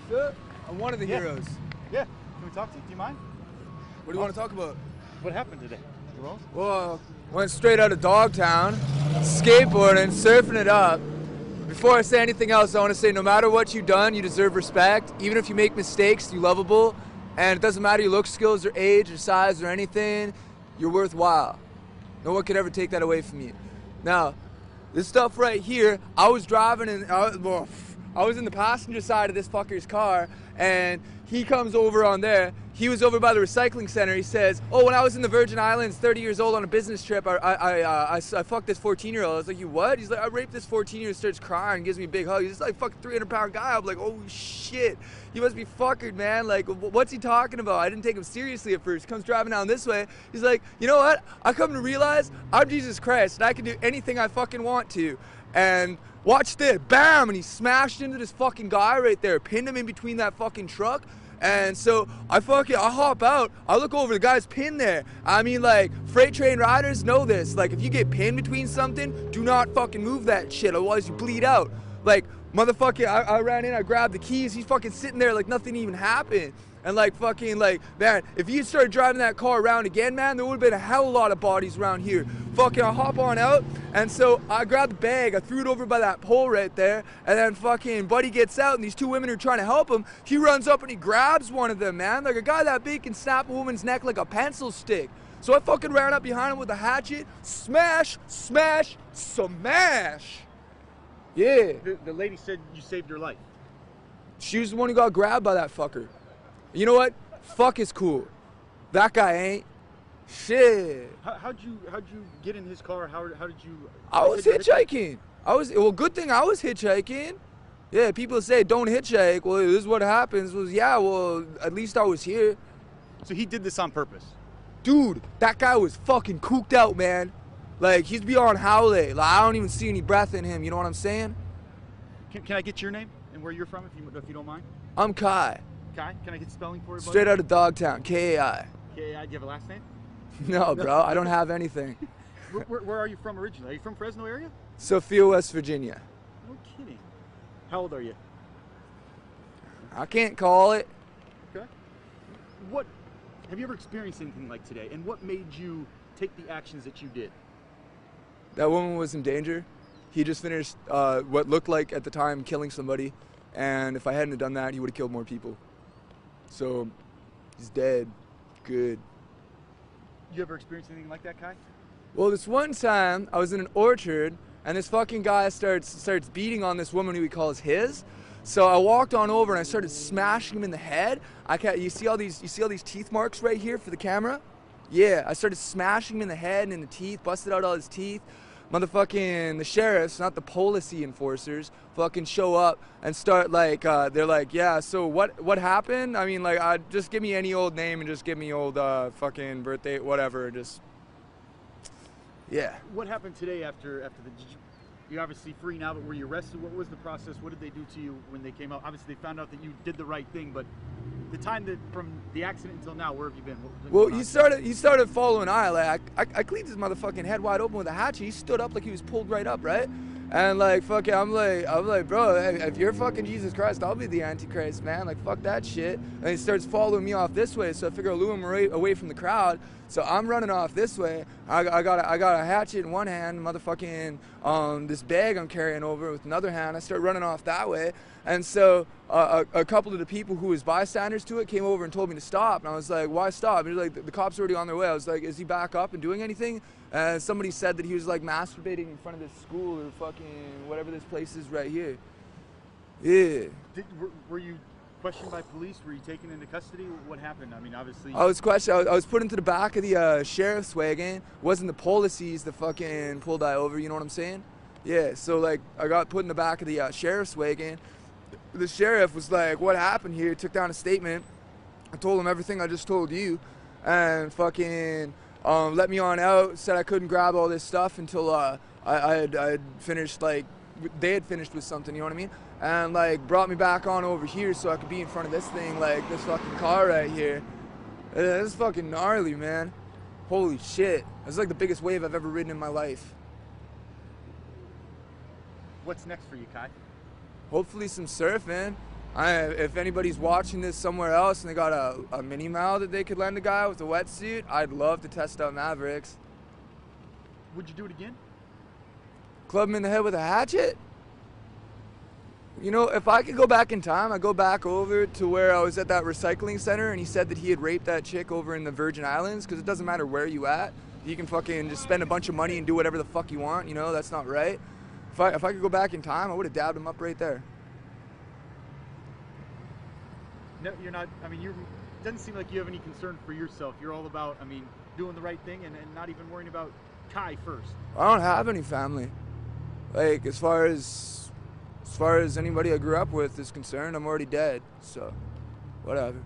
Sure. I'm one of the heroes. Yeah. Can we talk to you? Do you mind? What do you want to talk about? What happened today? Well, went straight out of Dogtown, skateboarding, surfing it up. Before I say anything else, I want to say no matter what you've done, you deserve respect. Even if you make mistakes, you're lovable. And it doesn't matter your look, skills, or age, or size, or anything, you're worthwhile. No one could ever take that away from you. Now, this stuff right here, I was driving and I was in the passenger side of this fucker's car, and he comes over on there. He was over by the recycling center. He says, "Oh, when I was in the Virgin Islands, 30 years old on a business trip, I fucked this 14-year-old." I was like, "You what?" He's like, "I raped this 14-year-old." Starts crying, gives me a big hug. He's just like fucking 300-pound guy. I'm like, "Oh shit, you must be fuckered, man. Like, what's he talking about?" I didn't take him seriously at first. Comes driving down this way. He's like, "You know what? I come to realize I'm Jesus Christ, and I can do anything I fucking want to." And watch this, bam, and he smashed into this fucking guy right there, pinned him in between that fucking truck. And so I hop out, I look over, the guy's pinned there. I mean, like, freight train riders know this. Like, if you get pinned between something, do not fucking move that shit, otherwise you bleed out. Like, motherfucking, I ran in, I grabbed the keys, he's fucking sitting there like nothing even happened. And like fucking like, man, if you started driving that car around again, man, there would have been a hell of a lot of bodies around here. Fucking, I hop on out, and so I grabbed the bag, I threw it over by that pole right there, and then fucking buddy gets out, and these two women are trying to help him. He runs up and he grabs one of them, man. Like a guy that big can snap a woman's neck like a pencil stick. So I fucking ran up behind him with a hatchet, smash, smash, smash. Yeah. The lady said you saved her life. She was the one who got grabbed by that fucker. You know what? Fuck is cool. That guy ain't. Shit. How'd you get in his car? How did you? I was hitchhiking. Well, good thing I was hitchhiking. Yeah, people say don't hitchhike. Well, this is what happens. Was yeah, well, at least I was here. So he did this on purpose. Dude, that guy was fucking cooked out, man. Like, he's beyond howley. Like, I don't even see any breath in him. You know what I'm saying? Can I get your name and where you're from, if you don't mind? I'm Kai. Kai? Can I get spelling for you, buddy? Straight out of Dogtown, K-A-I. K-A-I, do you have a last name? No, bro, I don't have anything. Where are you from originally? Are you from Fresno area? Sophia, West Virginia. No kidding. How old are you? I can't call it. Okay. Have you ever experienced anything like today? And what made you take the actions that you did? That woman was in danger. He just finished what looked like at the time killing somebody. And if I hadn't have done that, he would have killed more people. So, he's dead. Good. You ever experienced anything like that, Kai? Well, this one time, I was in an orchard, and this fucking guy starts beating on this woman who he calls his. So I walked on over and I started smashing him in the head. You see all these teeth marks right here for the camera? Yeah, I started smashing him in the head and in the teeth, busted out all his teeth. Motherfucking the sheriffs, not the policy enforcers, fucking show up and start like, they're like, yeah, so what happened? I mean, like, just give me any old name and just give me old fucking birthday, whatever, just, yeah. What happened today after you're obviously free now, but were you arrested? What was the process? What did they do to you when they came out? Obviously, they found out that you did the right thing, but the time that from the accident until now, where have you been? Well, he started following I cleaned his motherfucking head wide open with a hatchet. He stood up like he was pulled right up, right? And like fucking, I'm like, bro, if you're fucking Jesus Christ, I'll be the Antichrist, man. Like, fuck that shit. And he starts following me off this way, so I figure I'll lure him away from the crowd. So I'm running off this way. I got a hatchet in one hand, motherfucking this bag I'm carrying over with another hand. I start running off that way. And so a couple of the people who was bystanders to it came over and told me to stop. And I was like, why stop? And like, the cops are already on their way. I was like, is he back up and doing anything? And somebody said that he was like masturbating in front of this school or fucking whatever this place is right here. Yeah. Were you questioned by police? Were you taken into custody? What happened? I mean, obviously. I was questioned. I was put into the back of the sheriff's wagon. It wasn't the policies that fucking pulled I over. You know what I'm saying? Yeah. So like, I got put in the back of the sheriff's wagon. The sheriff was like, "What happened here?" Took down a statement. I told him everything I just told you, and fucking let me on out. Said I couldn't grab all this stuff until I had finished, like they had finished with something. You know what I mean? And like brought me back on over here so I could be in front of this thing, like this fucking car right here. This is fucking gnarly, man. Holy shit! It's like the biggest wave I've ever ridden in my life. What's next for you, Kai? Hopefully some surfing. If anybody's watching this somewhere else and they got a mini Mal that they could lend a guy with a wetsuit, I'd love to test out Mavericks. Would you do it again? Club him in the head with a hatchet? You know, if I could go back in time, I'd go back over to where I was at that recycling center and he said that he had raped that chick over in the Virgin Islands, because it doesn't matter where you at. You can fucking just spend a bunch of money and do whatever the fuck you want, you know? That's not right. If I could go back in time, I would have dabbed him up right there. No, you're not. I mean, it doesn't seem like you have any concern for yourself. You're all about, I mean, doing the right thing and not even worrying about Kai first. I don't have any family. Like, as far as anybody I grew up with is concerned, I'm already dead. So, whatever.